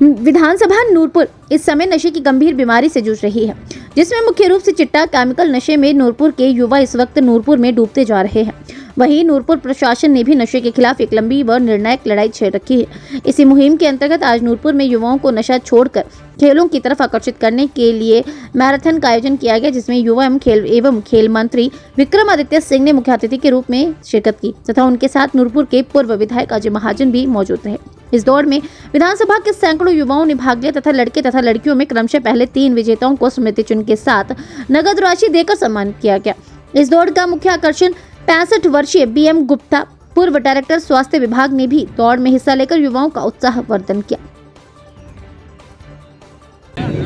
विधानसभा नूरपुर इस समय नशे की गंभीर बीमारी से जूझ रही है, जिसमें मुख्य रूप से चिट्टा केमिकल नशे में नूरपुर के युवा इस वक्त नूरपुर में डूबते जा रहे हैं। वहीं नूरपुर प्रशासन ने भी नशे के खिलाफ एक लंबी व निर्णायक लड़ाई छेड़ रखी है। इसी मुहिम के अंतर्गत आज नूरपुर में युवाओं को नशा छोड़कर खेलों की तरफ आकर्षित करने के लिए मैराथन का आयोजन किया गया, जिसमें युवा एवं खेल मंत्री विक्रमादित्य सिंह ने मुख्य अतिथि के रूप में शिरकत की तथा उनके साथ नूरपुर के पूर्व विधायक अजय महाजन भी मौजूद रहे। इस दौड़ में विधानसभा के सैकड़ों युवाओं ने भाग लिया तथा लड़के तथा लड़कियों में क्रमशः पहले 3 विजेताओं को स्मृति चिन्ह के साथ नगद राशि देकर सम्मानित किया गया। इस दौड़ का मुख्य आकर्षण 65 वर्षीय BM गुप्ता पूर्व डायरेक्टर स्वास्थ्य विभाग ने भी दौड़ में हिस्सा लेकर युवाओं का उत्साहवर्धन किया।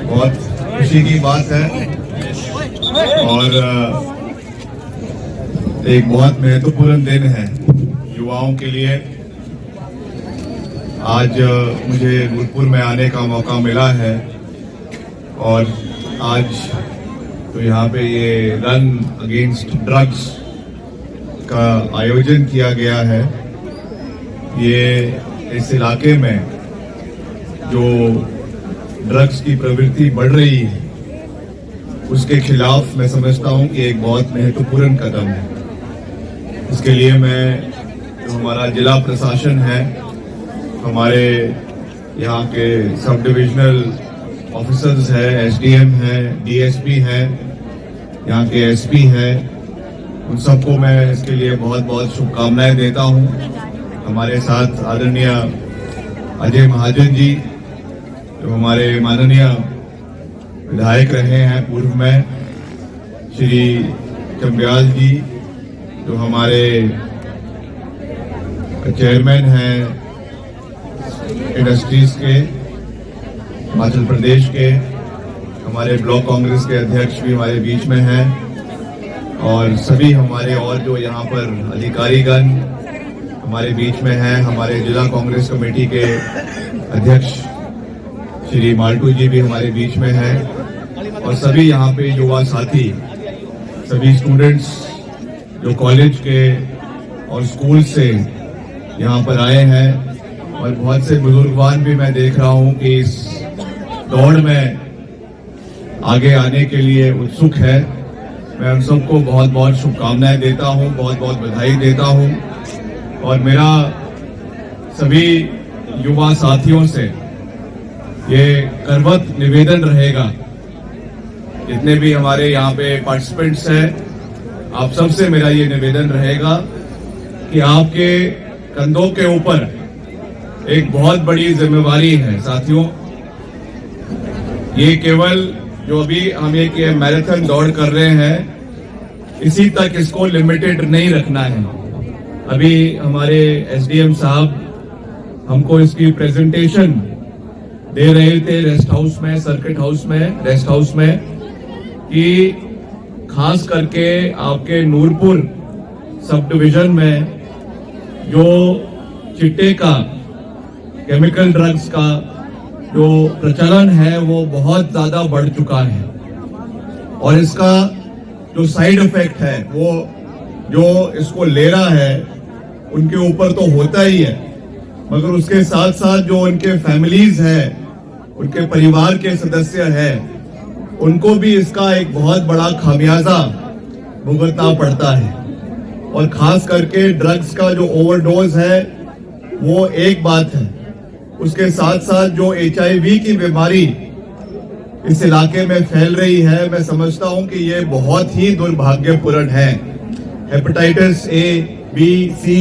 बहुत खुशी की बात है और एक बहुत महत्वपूर्ण दिन है युवाओं के लिए। आज मुझे नूरपुर में आने का मौका मिला है और आज तो यहाँ पे ये रन अगेंस्ट ड्रग्स का आयोजन किया गया है। ये इस इलाके में जो ड्रग्स की प्रवृत्ति बढ़ रही है उसके खिलाफ मैं समझता हूँ कि एक बहुत महत्वपूर्ण कदम है। इसके लिए मैं जो हमारा जिला प्रशासन है, हमारे यहाँ के सब डिविजनल ऑफिसर्स है, SDM है, DSP है, यहाँ के SP है, उन सबको मैं इसके लिए बहुत बहुत शुभकामनाएं देता हूँ। हमारे साथ आदरणीय अजय महाजन जी जो हमारे माननीय विधायक रहे हैं पूर्व में, श्री चंबियाल जी जो हमारे चेयरमैन हैं इंडस्ट्रीज के हिमाचल प्रदेश के, हमारे ब्लॉक कांग्रेस के अध्यक्ष भी हमारे बीच में हैं और सभी हमारे और जो यहाँ पर अधिकारीगण हमारे बीच में हैं। हमारे जिला कांग्रेस कमेटी के अध्यक्ष श्री माल्टू जी भी हमारे बीच में हैं और सभी यहाँ पे युवा साथी, सभी स्टूडेंट्स जो कॉलेज के और स्कूल से यहाँ पर आए हैं और बहुत से बुजुर्गवान भी मैं देख रहा हूँ कि इस दौड़ में आगे आने के लिए उत्सुक है। मैं उन सबको बहुत बहुत शुभकामनाएं देता हूँ, बहुत बहुत बधाई देता हूँ और मेरा सभी युवा साथियों से ये करवत निवेदन रहेगा, जितने भी हमारे यहाँ पे पार्टिसिपेंट्स हैं, आप सबसे मेरा ये निवेदन रहेगा कि आपके कंधों के ऊपर एक बहुत बड़ी जिम्मेवारी है साथियों। ये केवल जो अभी हम एक मैराथन दौड़ कर रहे हैं इसी तक इसको लिमिटेड नहीं रखना है। अभी हमारे SDM साहब हमको इसकी प्रेजेंटेशन दे रहे थे रेस्ट हाउस में, सर्किट हाउस में, रेस्ट हाउस में, कि खास करके आपके नूरपुर सब डिवीजन में जो चिट्टे का, केमिकल ड्रग्स का जो प्रचलन है वो बहुत ज्यादा बढ़ चुका है और इसका जो साइड इफेक्ट है वो जो इसको ले रहा है उनके ऊपर तो होता ही है, मगर उसके साथ साथ जो उनके फैमिलीज है, उनके परिवार के सदस्य है, उनको भी इसका एक बहुत बड़ा खामियाजा भुगतना पड़ता है। और खास करके ड्रग्स का जो ओवरडोज है वो एक बात है, उसके साथ साथ जो HIV की बीमारी इस इलाके में फैल रही है, मैं समझता हूं कि ये बहुत ही दुर्भाग्यपूर्ण है। हेपेटाइटिस A, B, C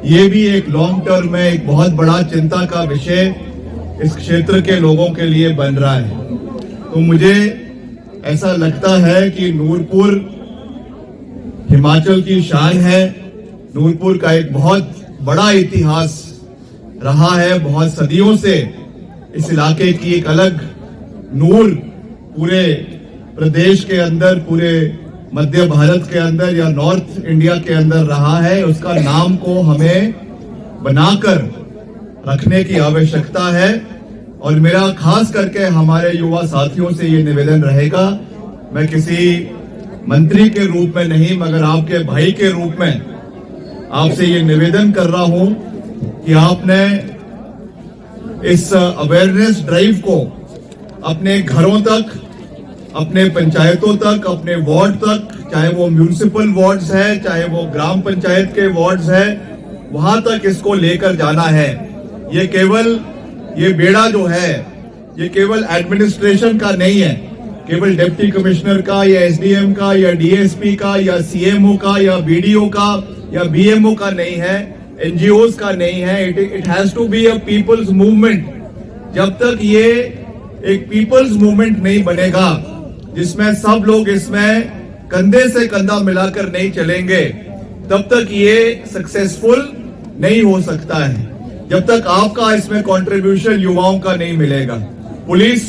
ये भी एक लॉन्ग टर्म में एक बहुत बड़ा चिंता का विषय इस क्षेत्र के लोगों के लिए बन रहा है। तो मुझे ऐसा लगता है कि नूरपुर हिमाचल की शान है। नूरपुर का एक बहुत बड़ा इतिहास रहा है, बहुत सदियों से इस इलाके की एक अलग नूर पूरे प्रदेश के अंदर, पूरे मध्य भारत के अंदर या नॉर्थ इंडिया के अंदर रहा है। उसका नाम को हमें बनाकर रखने की आवश्यकता है और मेरा खास करके हमारे युवा साथियों से ये निवेदन रहेगा, मैं किसी मंत्री के रूप में नहीं मगर आपके भाई के रूप में आपसे ये निवेदन कर रहा हूं कि आपने इस अवेयरनेस ड्राइव को अपने घरों तक, अपने पंचायतों तक, अपने वार्ड तक, चाहे वो म्यूनिसिपल वार्ड्स है, चाहे वो ग्राम पंचायत के वार्ड्स है, वहां तक इसको लेकर जाना है। ये बेड़ा जो है ये केवल एडमिनिस्ट्रेशन का नहीं है, केवल डिप्टी कमिश्नर का या एसडीएम का या डीएसपी का या सीएमओ का या बीडीओ का या बीएमओ का नहीं है, एनजीओज का नहीं है। It has to be a people's movement. जब तक ये एक पीपल्स मूवमेंट नहीं बनेगा, जिसमें सब लोग इसमें कंधे से कंधा मिलाकर नहीं चलेंगे, तब तक ये सक्सेसफुल नहीं हो सकता है। जब तक आपका इसमें कंट्रीब्यूशन युवाओं का नहीं मिलेगा। पुलिस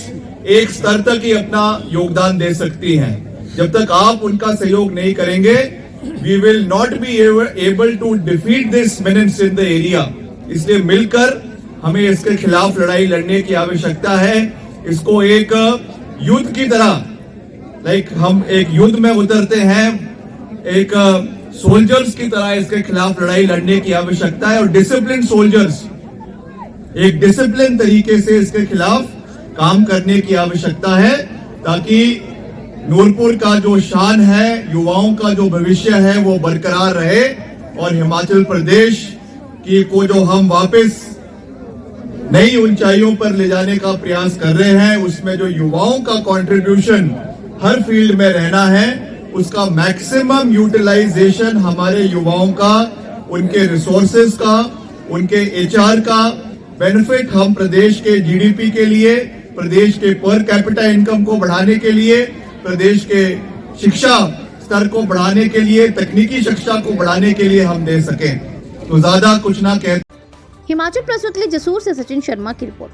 एक स्तर तक ही अपना योगदान दे सकती है, जब तक आप उनका सहयोग नहीं करेंगे, we will not be able to defeat this menace in the area. इसलिए मिलकर हमें इसके खिलाफ लड़ाई लड़ने की आवश्यकता है। इसको एक युद्ध की तरह, हम एक युद्ध में उतरते हैं, एक सोल्जर्स की तरह इसके खिलाफ लड़ाई लड़ने की आवश्यकता है। और डिसिप्लिन सोल्जर्स, एक डिसिप्लिन तरीके से इसके खिलाफ काम करने की आवश्यकता है, ताकि नूरपुर का जो शान है, युवाओं का जो भविष्य है, वो बरकरार रहे और हिमाचल प्रदेश को जो हम वापस नई ऊंचाइयों पर ले जाने का प्रयास कर रहे हैं, उसमें जो युवाओं का कंट्रीब्यूशन हर फील्ड में रहना है, उसका मैक्सिमम यूटिलाइजेशन हमारे युवाओं का, उनके रिसोर्सेज का, उनके एचआर का बेनिफिट हम प्रदेश के जीडीपी के लिए, प्रदेश के पर कैपिटा इनकम को बढ़ाने के लिए, प्रदेश के शिक्षा स्तर को बढ़ाने के लिए, तकनीकी शिक्षा को बढ़ाने के लिए हम दे सकें। तो ज्यादा कुछ ना कह। हिमाचल प्रस्तुत के लिए जसूर से सचिन शर्मा की रिपोर्ट।